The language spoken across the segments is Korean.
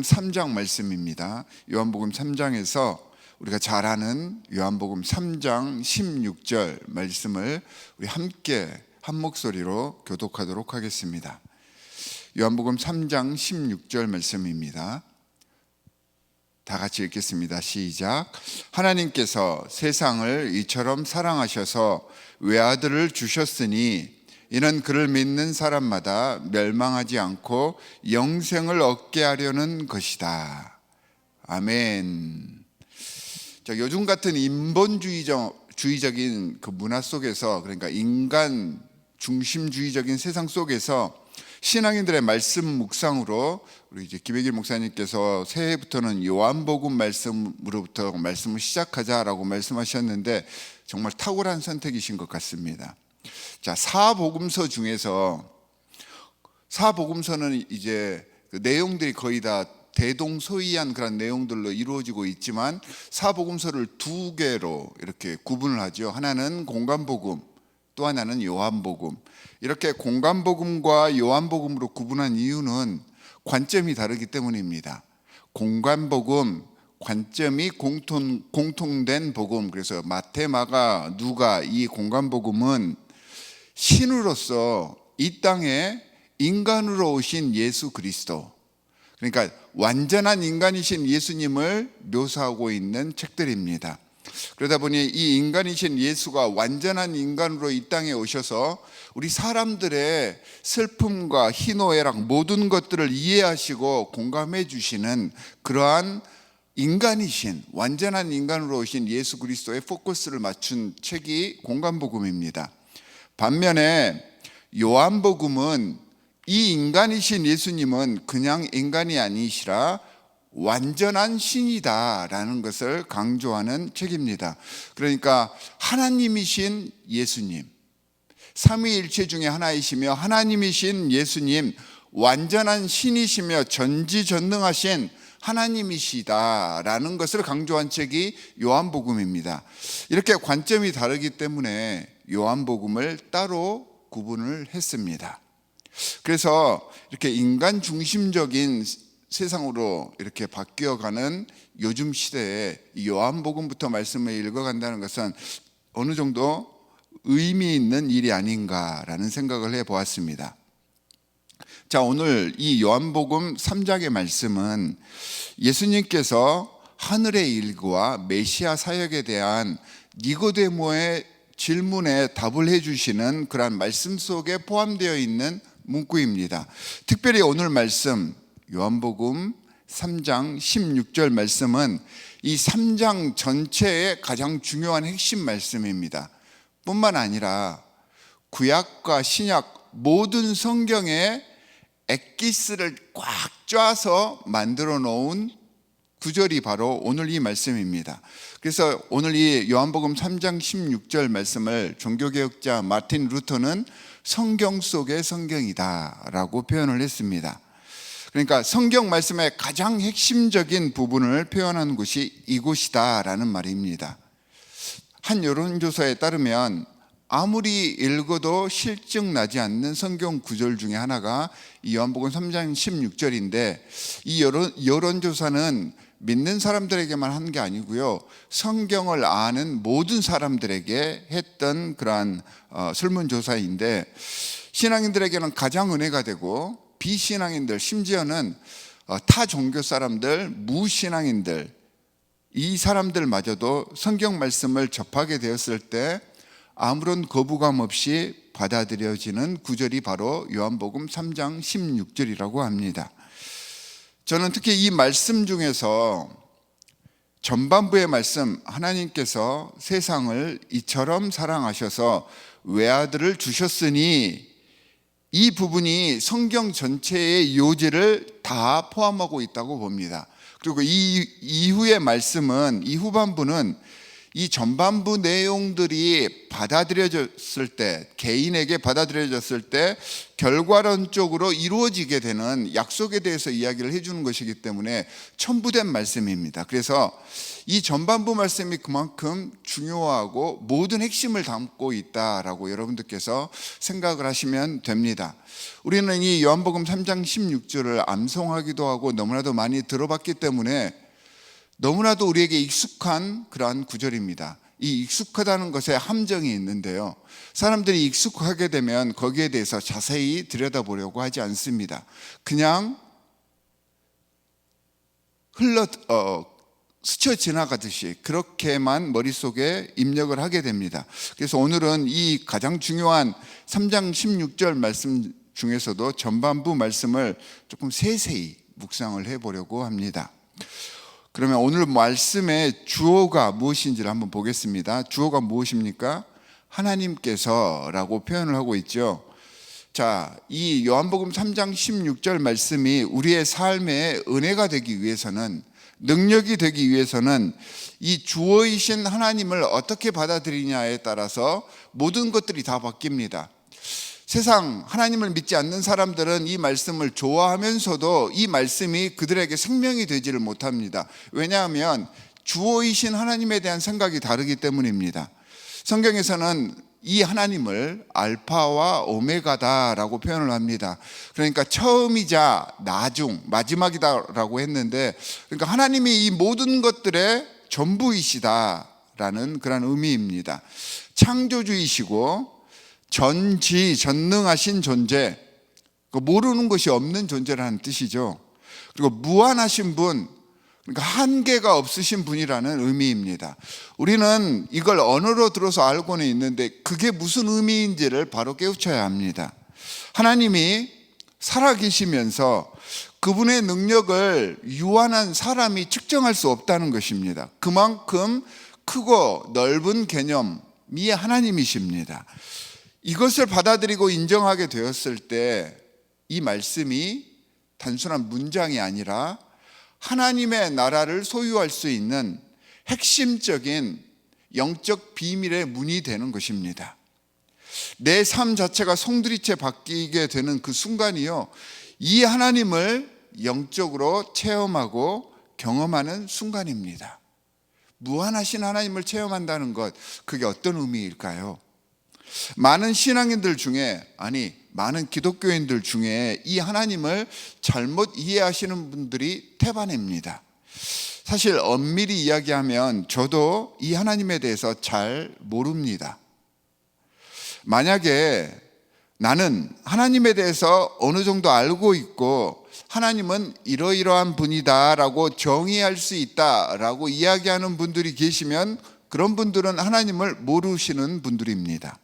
3장 말씀입니다. 요한복음 3장에서 우리가 잘 아는 요한복음 3장 16절 말씀을 우리 함께 한 목소리로 교독하도록 하겠습니다. 요한복음 3장 16절 말씀입니다. 다 같이 읽겠습니다. 시작. 하나님께서 세상을 이처럼 사랑하셔서 외아들을 주셨으니 이는 그를 믿는 사람마다 멸망하지 않고 영생을 얻게 하려는 것이다. 아멘. 자, 요즘 같은 인본주의적인 그 문화 속에서, 그러니까 인간 중심주의적인 세상 속에서 신앙인들의 말씀 묵상으로 우리 이제 김혜길 목사님께서 새해부터는 요한복음 말씀으로부터 말씀을 시작하자라고 말씀하셨는데 정말 탁월한 선택이신 것 같습니다. 자, 사복음서 중에서 사복음서는 이제 그 내용들이 거의 다 대동소이한 그런 내용들로 이루어지고 있지만 사복음서를 두 개로 이렇게 구분을 하죠. 하나는 공관복음, 또 하나는 요한복음. 이렇게 공관복음과 요한복음으로 구분한 이유는 관점이 다르기 때문입니다. 공관복음, 관점이 공통된 복음. 그래서 마태, 마가, 누가 이 공관복음은 신으로서 이 땅에 인간으로 오신 예수 그리스도, 그러니까 완전한 인간이신 예수님을 묘사하고 있는 책들입니다. 그러다 보니 이 인간이신 예수가 완전한 인간으로 이 땅에 오셔서 우리 사람들의 슬픔과 희노애락 모든 것들을 이해하시고 공감해 주시는 그러한 인간이신 완전한 인간으로 오신 예수 그리스도의 포커스를 맞춘 책이 공관복음입니다. 반면에 요한복음은 이 인간이신 예수님은 그냥 인간이 아니시라 완전한 신이다라는 것을 강조하는 책입니다. 그러니까 하나님이신 예수님, 삼위일체 중에 하나이시며 하나님이신 예수님, 완전한 신이시며 전지전능하신 하나님이시다라는 것을 강조한 책이 요한복음입니다. 이렇게 관점이 다르기 때문에 요한복음을 따로 구분을 했습니다. 그래서 이렇게 인간 중심적인 세상으로 이렇게 바뀌어가는 요즘 시대에 요한복음부터 말씀을 읽어간다는 것은 어느 정도 의미 있는 일이 아닌가라는 생각을 해보았습니다. 자, 오늘 이 요한복음 3장의 말씀은 예수님께서 하늘의 일과 메시아 사역에 대한 니고데모의 질문에 답을 해주시는 그런 말씀 속에 포함되어 있는 문구입니다. 특별히 오늘 말씀 요한복음 3장 16절 말씀은 이 3장 전체의 가장 중요한 핵심 말씀입니다. 뿐만 아니라 구약과 신약 모든 성경의 엑기스를 꽉 짜서 만들어 놓은 구절이 바로 오늘 이 말씀입니다. 그래서 오늘 이 요한복음 3장 16절 말씀을 종교개혁자 마틴 루터는 성경 속의 성경이다라고 표현을 했습니다. 그러니까 성경 말씀의 가장 핵심적인 부분을 표현한 곳이 이곳이다라는 말입니다. 한 여론조사에 따르면 아무리 읽어도 실증 나지 않는 성경 구절 중에 하나가 이 요한복음 3장 16절인데 이 여론조사는 믿는 사람들에게만 한 게 아니고요, 성경을 아는 모든 사람들에게 했던 그러한 설문조사인데 신앙인들에게는 가장 은혜가 되고 비신앙인들, 심지어는 타 종교 사람들, 무신앙인들, 이 사람들마저도 성경 말씀을 접하게 되었을 때 아무런 거부감 없이 받아들여지는 구절이 바로 요한복음 3장 16절이라고 합니다. 저는 특히 이 말씀 중에서 전반부의 말씀, 하나님께서 세상을 이처럼 사랑하셔서 외아들을 주셨으니, 이 부분이 성경 전체의 요지를 다 포함하고 있다고 봅니다. 그리고 이 이후의 말씀은, 이 후반부는 이 전반부 내용들이 받아들여졌을 때, 개인에게 받아들여졌을 때 결과론적으로 이루어지게 되는 약속에 대해서 이야기를 해주는 것이기 때문에 첨부된 말씀입니다. 그래서 이 전반부 말씀이 그만큼 중요하고 모든 핵심을 담고 있다라고 여러분들께서 생각을 하시면 됩니다. 우리는 이 요한복음 3장 16절을 암송하기도 하고 너무나도 많이 들어봤기 때문에 너무나도 우리에게 익숙한 그러한 구절입니다. 이 익숙하다는 것에 함정이 있는데요, 사람들이 익숙하게 되면 거기에 대해서 자세히 들여다보려고 하지 않습니다. 그냥 스쳐 지나가듯이 그렇게만 머릿속에 입력을 하게 됩니다. 그래서 오늘은 이 가장 중요한 3장 16절 말씀 중에서도 전반부 말씀을 조금 세세히 묵상을 해보려고 합니다. 그러면 오늘 말씀의 주어가 무엇인지를 한번 보겠습니다. 주어가 무엇입니까? 하나님께서라고 표현을 하고 있죠. 자, 이 요한복음 3장 16절 말씀이 우리의 삶에 은혜가 되기 위해서는, 능력이 되기 위해서는 이 주어이신 하나님을 어떻게 받아들이냐에 따라서 모든 것들이 다 바뀝니다. 세상 하나님을 믿지 않는 사람들은 이 말씀을 좋아하면서도 이 말씀이 그들에게 생명이 되지를 못합니다. 왜냐하면 주어이신 하나님에 대한 생각이 다르기 때문입니다. 성경에서는 이 하나님을 알파와 오메가다라고 표현을 합니다. 그러니까 처음이자 나중, 마지막이다라고 했는데, 그러니까 하나님이 이 모든 것들의 전부이시다라는 그런 의미입니다. 창조주이시고 전능하신 존재, 모르는 것이 없는 존재라는 뜻이죠. 그리고 무한하신 분, 그러니까 한계가 없으신 분이라는 의미입니다. 우리는 이걸 언어로 들어서 알고는 있는데 그게 무슨 의미인지를 바로 깨우쳐야 합니다. 하나님이 살아계시면서 그분의 능력을 유한한 사람이 측정할 수 없다는 것입니다. 그만큼 크고 넓은 개념이 하나님이십니다. 이것을 받아들이고 인정하게 되었을 때 이 말씀이 단순한 문장이 아니라 하나님의 나라를 소유할 수 있는 핵심적인 영적 비밀의 문이 되는 것입니다. 내 삶 자체가 송두리째 바뀌게 되는 그 순간이요, 이 하나님을 영적으로 체험하고 경험하는 순간입니다. 무한하신 하나님을 체험한다는 것, 그게 어떤 의미일까요? 많은 신앙인들 중에, 많은 기독교인들 중에 이 하나님을 잘못 이해하시는 분들이 태반입니다. 사실 엄밀히 이야기하면 저도 이 하나님에 대해서 잘 모릅니다. 만약에 나는 하나님에 대해서 어느 정도 알고 있고 하나님은 이러이러한 분이다라고 정의할 수 있다라고 이야기하는 분들이 계시면 그런 분들은 하나님을 모르시는 분들입니다.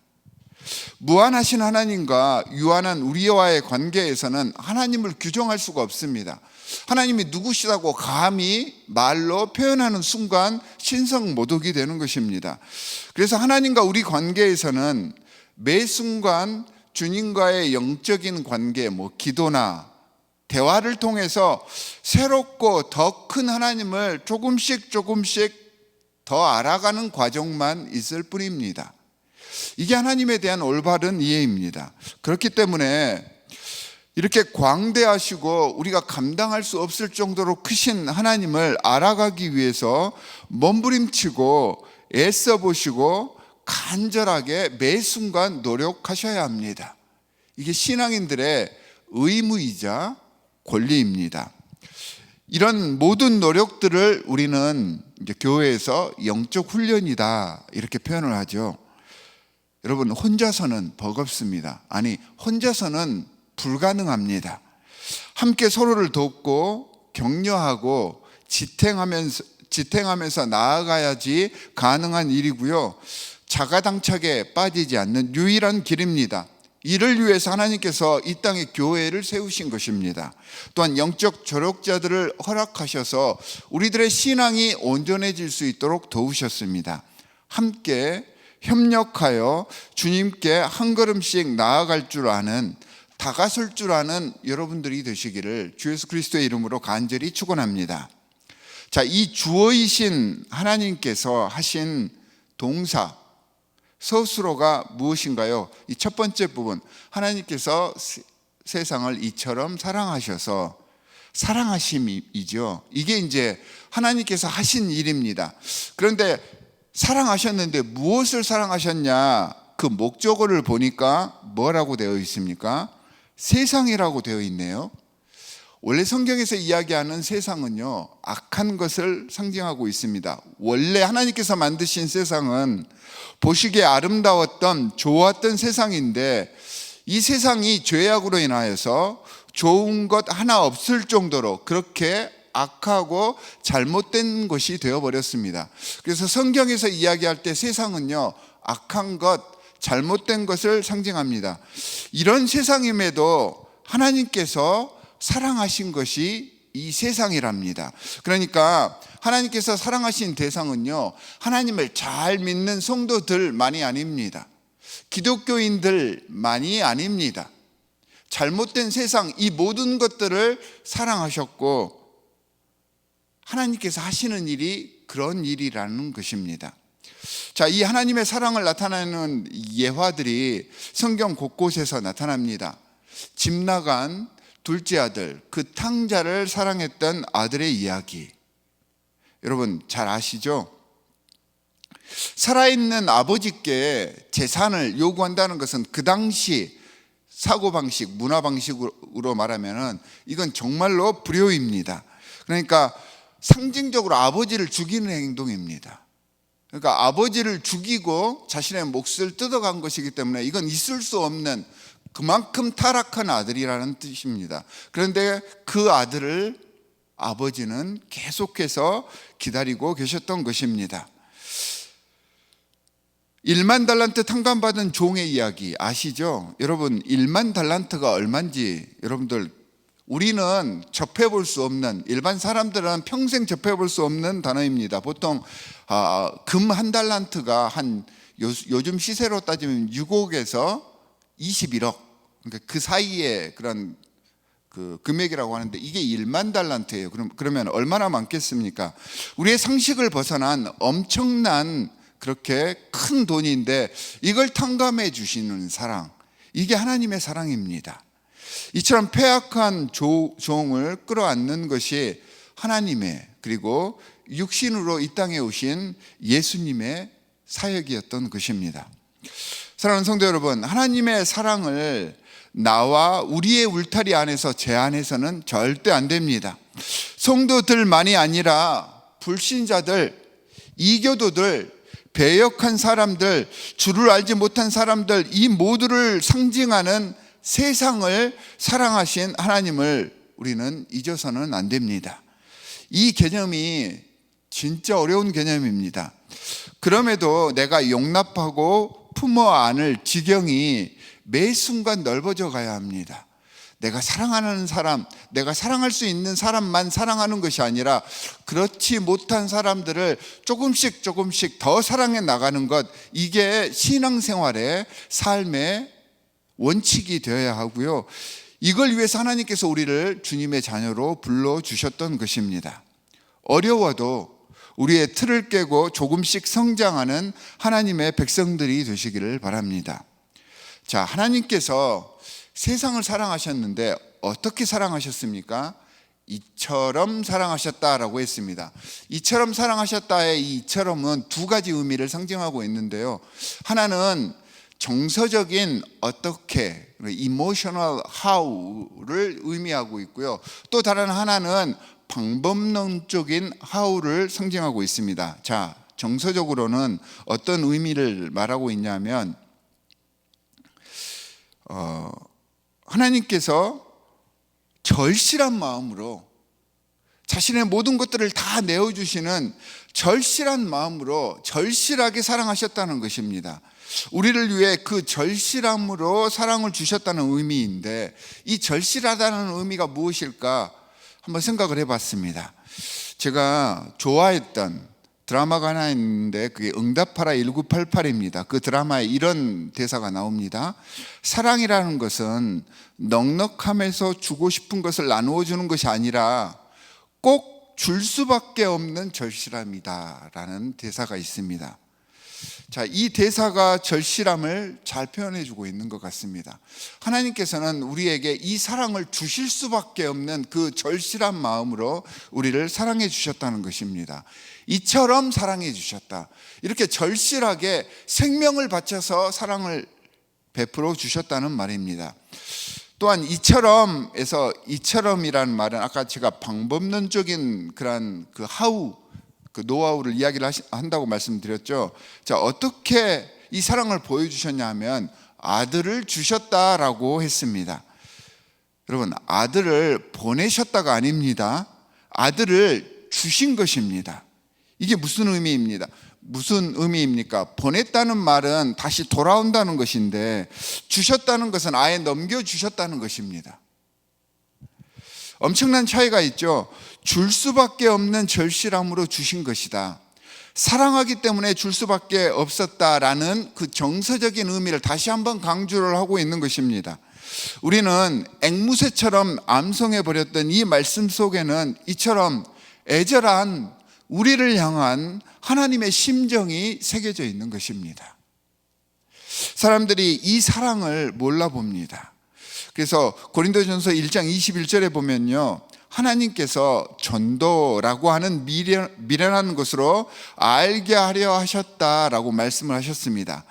무한하신 하나님과 유한한 우리와의 관계에서는 하나님을 규정할 수가 없습니다. 하나님이 누구시다고 감히 말로 표현하는 순간 신성모독이 되는 것입니다. 그래서 하나님과 우리 관계에서는 매 순간 주님과의 영적인 관계, 기도나 대화를 통해서 새롭고 더 큰 하나님을 조금씩 더 알아가는 과정만 있을 뿐입니다. 이게 하나님에 대한 올바른 이해입니다. 그렇기 때문에 이렇게 광대하시고 우리가 감당할 수 없을 정도로 크신 하나님을 알아가기 위해서 몸부림치고 애써보시고 간절하게 매 순간 노력하셔야 합니다. 이게 신앙인들의 의무이자 권리입니다. 이런 모든 노력들을 우리는 이제 교회에서 영적 훈련이다 이렇게 표현을 하죠. 여러분, 혼자서는 버겁습니다. 혼자서는 불가능합니다. 함께 서로를 돕고 격려하고 지탱하면서 나아가야지 가능한 일이고요, 자가당착에 빠지지 않는 유일한 길입니다. 이를 위해서 하나님께서 이 땅에 교회를 세우신 것입니다. 또한 영적 조력자들을 허락하셔서 우리들의 신앙이 온전해질 수 있도록 도우셨습니다. 함께 협력하여 주님께 한 걸음씩 나아갈 줄 아는, 다가설 줄 아는 여러분들이 되시기를 주 예수 그리스도의 이름으로 간절히 축원합니다. 자, 이 주어이신 하나님께서 하신 동사 서술어가 무엇인가요? 이 첫 번째 부분, 하나님께서 세상을 이처럼 사랑하셔서, 사랑하심이죠. 이게 이제 하나님께서 하신 일입니다. 그런데 사랑하셨는데 무엇을 사랑하셨냐? 그 목적어를 보니까 뭐라고 되어 있습니까? 세상이라고 되어 있네요. 원래 성경에서 이야기하는 세상은요, 악한 것을 상징하고 있습니다. 원래 하나님께서 만드신 세상은 보시기에 아름다웠던, 좋았던 세상인데, 이 세상이 죄악으로 인하여서 좋은 것 하나 없을 정도로 그렇게 악하고 잘못된 것이 되어버렸습니다. 그래서 성경에서 이야기할 때 세상은요, 악한 것, 잘못된 것을 상징합니다. 이런 세상임에도 하나님께서 사랑하신 것이 이 세상이랍니다. 그러니까 하나님께서 사랑하신 대상은요, 하나님을 잘 믿는 성도들만이 아닙니다. 기독교인들만이 아닙니다. 잘못된 세상, 이 모든 것들을 사랑하셨고, 하나님께서 하시는 일이 그런 일이라는 것입니다. 자, 이 하나님의 사랑을 나타내는 예화들이 성경 곳곳에서 나타납니다. 집 나간 둘째 아들, 그 탕자를 사랑했던 아들의 이야기, 여러분 잘 아시죠? 살아있는 아버지께 재산을 요구한다는 것은 그 당시 사고방식, 문화방식으로 말하면 이건 정말로 불효입니다. 그러니까 상징적으로 아버지를 죽이는 행동입니다. 그러니까 아버지를 죽이고 자신의 몫을 뜯어간 것이기 때문에 이건 있을 수 없는, 그만큼 타락한 아들이라는 뜻입니다. 그런데 그 아들을 아버지는 계속해서 기다리고 계셨던 것입니다. 1만 달란트 탕감받은 종의 이야기 아시죠? 여러분, 1만 달란트가 얼마인지 여러분들, 우리는 접해볼 수 없는, 일반 사람들은 평생 접해볼 수 없는 단어입니다. 보통 금 한 달란트가 한 요즘 시세로 따지면 6억에서 21억, 그러니까 그 사이에 그런 그 금액이라고 하는데, 이게 1만 달란트예요. 그러면 얼마나 많겠습니까? 우리의 상식을 벗어난 엄청난 그렇게 큰 돈인데, 이걸 탕감해 주시는 사랑, 이게 하나님의 사랑입니다. 이처럼 패악한 종을 끌어안는 것이 하나님의, 그리고 육신으로 이 땅에 오신 예수님의 사역이었던 것입니다. 사랑하는 성도 여러분, 하나님의 사랑을 나와 우리의 울타리 안에서 제한해서는 절대 안 됩니다. 성도들만이 아니라 불신자들, 이교도들, 배역한 사람들, 주를 알지 못한 사람들, 이 모두를 상징하는 세상을 사랑하신 하나님을 우리는 잊어서는 안 됩니다. 이 개념이 진짜 어려운 개념입니다. 그럼에도 내가 용납하고 품어 안을 지경이 매 순간 넓어져 가야 합니다. 내가 사랑하는 사람, 내가 사랑할 수 있는 사람만 사랑하는 것이 아니라 그렇지 못한 사람들을 조금씩 더 사랑해 나가는 것, 이게 신앙생활의 삶의 원칙이 되어야 하고요. 이걸 위해서 하나님께서 우리를 주님의 자녀로 불러주셨던 것입니다. 어려워도 우리의 틀을 깨고 조금씩 성장하는 하나님의 백성들이 되시기를 바랍니다. 자, 하나님께서 세상을 사랑하셨는데 어떻게 사랑하셨습니까? 이처럼 사랑하셨다라고 했습니다. 이처럼 사랑하셨다의 이 이처럼은 두 가지 의미를 상징하고 있는데요. 하나는 정서적인 어떻게, emotional how를 의미하고 있고요. 또 다른 하나는 방법론적인 how를 상징하고 있습니다. 자, 정서적으로는 어떤 의미를 말하고 있냐면, 하나님께서 절실한 마음으로 자신의 모든 것들을 다 내어주시는 절실한 마음으로 절실하게 사랑하셨다는 것입니다. 우리를 위해 그 절실함으로 사랑을 주셨다는 의미인데, 이 절실하다는 의미가 무엇일까 한번 생각을 해봤습니다. 제가 좋아했던 드라마가 하나 있는데 그게 응답하라 1988입니다. 그 드라마에 이런 대사가 나옵니다. 사랑이라는 것은 넉넉함에서 주고 싶은 것을 나누어 주는 것이 아니라 꼭 줄 수밖에 없는 절실함이다 라는 대사가 있습니다. 자, 이 대사가 절실함을 잘 표현해 주고 있는 것 같습니다. 하나님께서는 우리에게 이 사랑을 주실 수밖에 없는 그 절실한 마음으로 우리를 사랑해 주셨다는 것입니다. 이처럼 사랑해 주셨다. 이렇게 절실하게 생명을 바쳐서 사랑을 베풀어 주셨다는 말입니다. 또한 이처럼에서 이처럼이라는 말은 아까 제가 방법론적인 그런 그 노하우를 이야기를 한다고 말씀드렸죠. 자, 어떻게 이 사랑을 보여주셨냐 하면 아들을 주셨다라고 했습니다. 여러분, 아들을 보내셨다가 아닙니다. 아들을 주신 것입니다. 이게 무슨 의미입니까? 보냈다는 말은 다시 돌아온다는 것인데, 주셨다는 것은 아예 넘겨주셨다는 것입니다. 엄청난 차이가 있죠. 줄 수밖에 없는 절실함으로 주신 것이다. 사랑하기 때문에 줄 수밖에 없었다라는 그 정서적인 의미를 다시 한번 강조를 하고 있는 것입니다. 우리는 앵무새처럼 암송해버렸던 이 말씀 속에는 이처럼 애절한 우리를 향한 하나님의 심정이 새겨져 있는 것입니다. 사람들이 이 사랑을 몰라봅니다. 그래서 고린도전서 1장 21절에 보면요, 하나님께서 전도라고 하는 미련한 것으로 알게 하려 하셨다라고 말씀을 하셨습니다.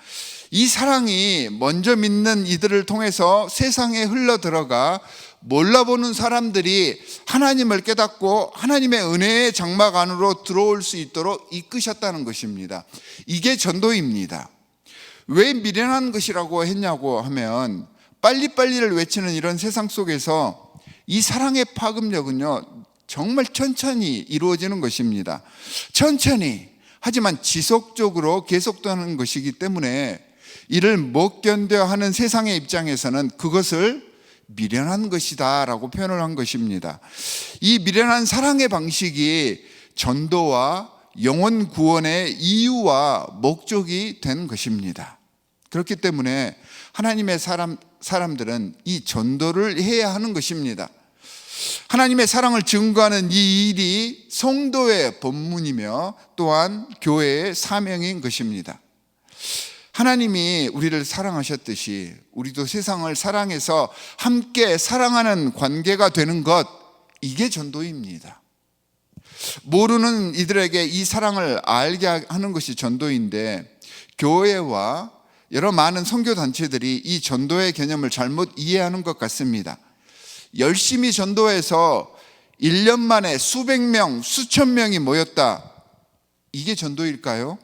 이 사랑이 먼저 믿는 이들을 통해서 세상에 흘러 들어가 몰라보는 사람들이 하나님을 깨닫고 하나님의 은혜의 장막 안으로 들어올 수 있도록 이끄셨다는 것입니다. 이게 전도입니다. 왜 미련한 것이라고 했냐고 하면, 빨리빨리를 외치는 이런 세상 속에서 이 사랑의 파급력은요, 정말 천천히 이루어지는 것입니다. 천천히, 하지만 지속적으로 계속되는 것이기 때문에 이를 못 견뎌 하는 세상의 입장에서는 그것을 미련한 것이다 라고 표현을 한 것입니다. 이 미련한 사랑의 방식이 전도와 영혼 구원의 이유와 목적이 된 것입니다. 그렇기 때문에 하나님의 사람들은 이 전도를 해야 하는 것입니다. 하나님의 사랑을 증거하는 이 일이 성도의 본문이며 또한 교회의 사명인 것입니다. 하나님이 우리를 사랑하셨듯이 우리도 세상을 사랑해서 함께 사랑하는 관계가 되는 것, 이게 전도입니다. 모르는 이들에게 이 사랑을 알게 하는 것이 전도인데, 교회와 여러 많은 선교단체들이 이 전도의 개념을 잘못 이해하는 것 같습니다. 열심히 전도해서 1년 만에 수백 명, 수천 명이 모였다. 이게 전도일까요?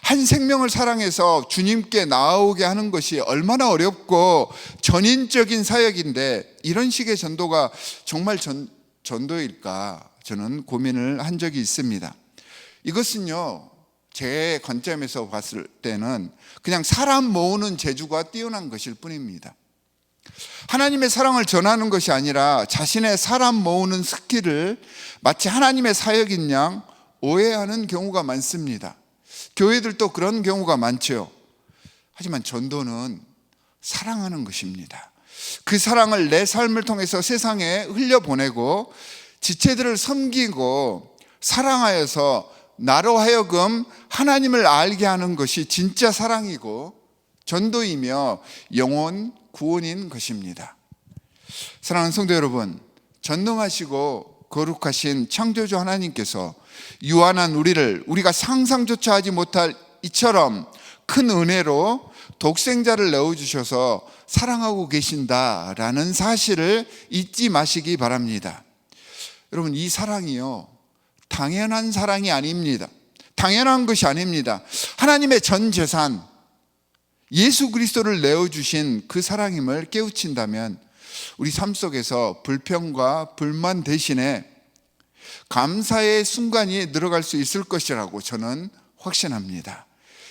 한 생명을 사랑해서 주님께 나아오게 하는 것이 얼마나 어렵고 전인적인 사역인데, 이런 식의 전도가 정말 전도일까? 저는 고민을 한 적이 있습니다. 이것은요, 제 관점에서 봤을 때는 그냥 사람 모으는 재주가 뛰어난 것일 뿐입니다. 하나님의 사랑을 전하는 것이 아니라 자신의 사람 모으는 스킬을 마치 하나님의 사역인 양 오해하는 경우가 많습니다. 교회들도 그런 경우가 많죠. 하지만 전도는 사랑하는 것입니다. 그 사랑을 내 삶을 통해서 세상에 흘려보내고 지체들을 섬기고 사랑하여서 나로 하여금 하나님을 알게 하는 것이 진짜 사랑이고 전도이며 영혼 구원인 것입니다. 사랑하는 성도 여러분, 전능하시고 거룩하신 창조주 하나님께서 유한한 우리가 상상조차 하지 못할 이처럼 큰 은혜로 독생자를 내어주셔서 사랑하고 계신다라는 사실을 잊지 마시기 바랍니다. 여러분, 이 사랑이요, 당연한 사랑이 아닙니다. 당연한 것이 아닙니다. 하나님의 전 재산 예수 그리스도를 내어주신 그 사랑임을 깨우친다면 우리 삶 속에서 불평과 불만 대신에 감사의 순간이 늘어갈 수 있을 것이라고 저는 확신합니다.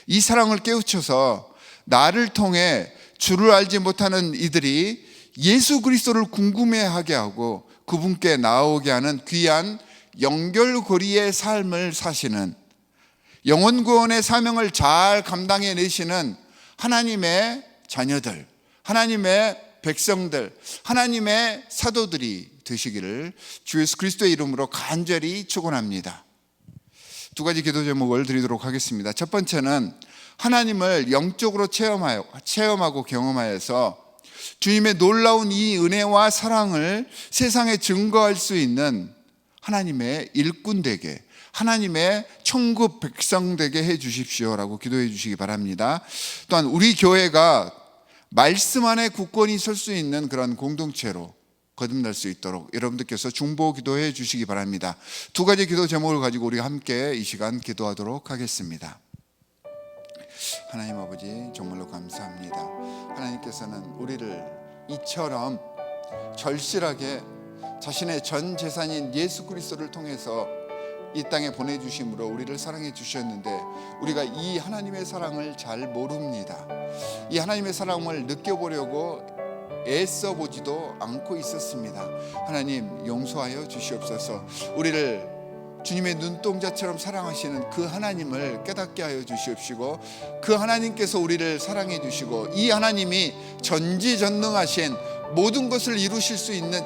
이 사랑을 깨우쳐서 나를 통해 주를 알지 못하는 이들이 예수 그리스도를 궁금해하게 하고 그분께 나아오게 하는 귀한 연결고리의 삶을 사시는, 영혼 구원의 사명을 잘 감당해 내시는 하나님의 자녀들, 하나님의 백성들, 하나님의 사도들이 되시기를 주 예수 그리스도의 이름으로 간절히 축원합니다. 두 가지 기도 제목을 드리도록 하겠습니다. 첫 번째는 하나님을 영적으로 체험하고 경험하여서 주님의 놀라운 이 은혜와 사랑을 세상에 증거할 수 있는 하나님의 일꾼 되게, 하나님의 천국 백성 되게 해 주십시오라고 기도해 주시기 바랍니다. 또한 우리 교회가 말씀 안에 굳건히 설 수 있는 그런 공동체로 거듭날 수 있도록 여러분들께서 중보 기도해 주시기 바랍니다. 두 가지 기도 제목을 가지고 우리가 함께 이 시간 기도하도록 하겠습니다. 하나님 아버지, 정말로 감사합니다. 하나님께서는 우리를 이처럼 절실하게 자신의 전 재산인 예수 그리스도를 통해서 이 땅에 보내주심으로 우리를 사랑해 주셨는데, 우리가 이 하나님의 사랑을 잘 모릅니다. 이 하나님의 사랑을 느껴보려고 애써 보지도 않고 있었습니다. 하나님, 용서하여 주시옵소서. 우리를 주님의 눈동자처럼 사랑하시는 그 하나님을 깨닫게 하여 주시옵시고, 그 하나님께서 우리를 사랑해 주시고, 이 하나님이 전지전능하신 모든 것을 이루실 수 있는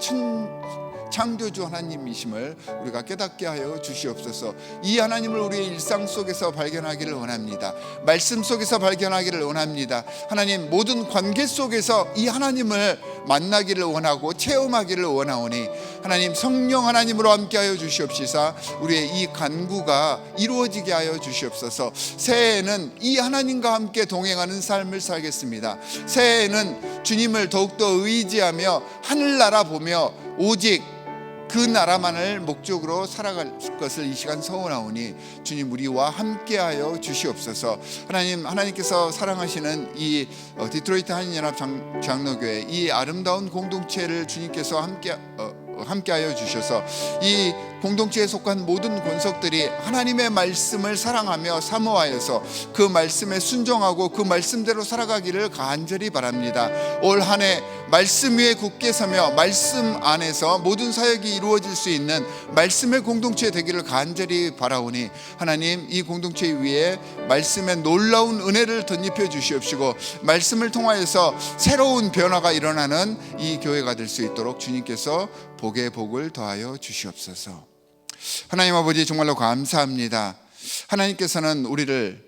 창조주 하나님이심을 우리가 깨닫게 하여 주시옵소서. 이 하나님을 우리의 일상 속에서 발견하기를 원합니다. 말씀 속에서 발견하기를 원합니다. 하나님, 모든 관계 속에서 이 하나님을 만나기를 원하고 체험하기를 원하오니 하나님, 성령 하나님으로 함께 하여 주시옵시사 우리의 이 간구가 이루어지게 하여 주시옵소서. 새해에는 이 하나님과 함께 동행하는 삶을 살겠습니다. 새해에는 주님을 더욱더 의지하며 하늘나라 보며 오직 그 나라만을 목적으로 살아갈 것을 이 시간 서원하오니 주님, 우리와 함께하여 주시옵소서. 하나님께서 사랑하시는 이 디트로이트 한인연합 장로교회 이 아름다운 공동체를 주님께서 함께하여 주셔서 이 공동체에 속한 모든 권속들이 하나님의 말씀을 사랑하며 사모하여서 그 말씀에 순종하고 그 말씀대로 살아가기를 간절히 바랍니다. 올 한 해 말씀 위에 굳게 서며 말씀 안에서 모든 사역이 이루어질 수 있는 말씀의 공동체 되기를 간절히 바라오니 하나님, 이 공동체 위에 말씀의 놀라운 은혜를 덧입혀 주시옵시고 말씀을 통하여서 새로운 변화가 일어나는 이 교회가 될 수 있도록 주님께서 복의 복을 더하여 주시옵소서. 하나님 아버지, 정말로 감사합니다. 하나님께서는 우리를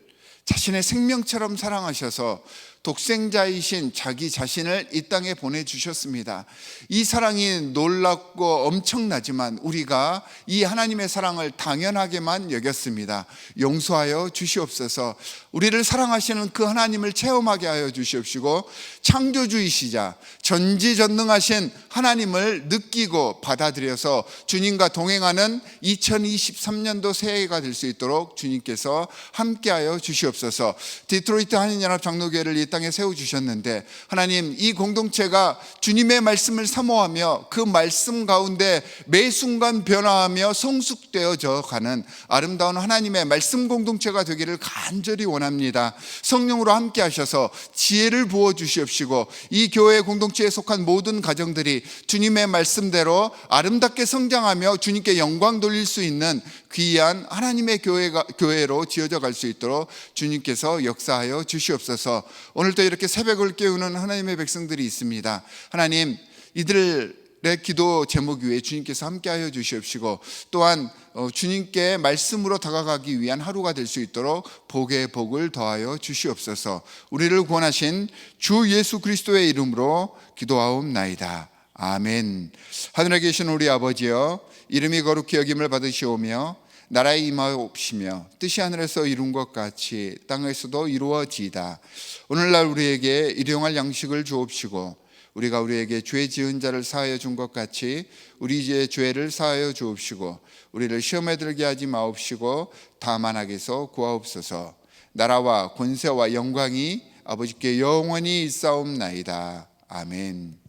자신의 생명처럼 사랑하셔서 독생자이신 자기 자신을 이 땅에 보내주셨습니다. 이 사랑이 놀랍고 엄청나지만 우리가 이 하나님의 사랑을 당연하게만 여겼습니다. 용서하여 주시옵소서. 우리를 사랑하시는 그 하나님을 체험하게 하여 주시옵시고 창조주이시자 전지전능하신 하나님을 느끼고 받아들여서 주님과 동행하는 2023년도 새해가 될 수 있도록 주님께서 함께하여 주시옵소서. 디트로이트 한인연합 장로교회를 이 땅에 세워주셨는데 하나님, 이 공동체가 주님의 말씀을 사모하며 그 말씀 가운데 매 순간 변화하며 성숙되어져 가는 아름다운 하나님의 말씀 공동체가 되기를 간절히 원합니다. 성령으로 함께 하셔서 지혜를 부어주시옵시고 이 교회 공동체에 속한 모든 가정들이 주님의 말씀대로 아름답게 성장하며 주님께 영광 돌릴 수 있는 귀한 하나님의 교회로 지어져 갈 수 있도록 주님께서 역사하여 주시옵소서. 오늘도 이렇게 새벽을 깨우는 하나님의 백성들이 있습니다. 하나님, 이들의 기도 제목 위에 주님께서 함께하여 주시옵시고 또한 주님께 말씀으로 다가가기 위한 하루가 될 수 있도록 복의 복을 더하여 주시옵소서. 우리를 구원하신 주 예수 그리스도의 이름으로 기도하옵나이다. 아멘. 하늘에 계신 우리 아버지여, 이름이 거룩히 여김을 받으시오며 나라에 임하옵시며 뜻이 하늘에서 이룬 것 같이 땅에서도 이루어지이다. 오늘날 우리에게 일용할 양식을 주옵시고 우리가 우리에게 죄 지은 자를 사하여 준 것 같이 우리 죄를 사하여 주옵시고 우리를 시험에 들게 하지 마옵시고 다만 악에서 구하옵소서. 나라와 권세와 영광이 아버지께 영원히 있사옵나이다. 아멘.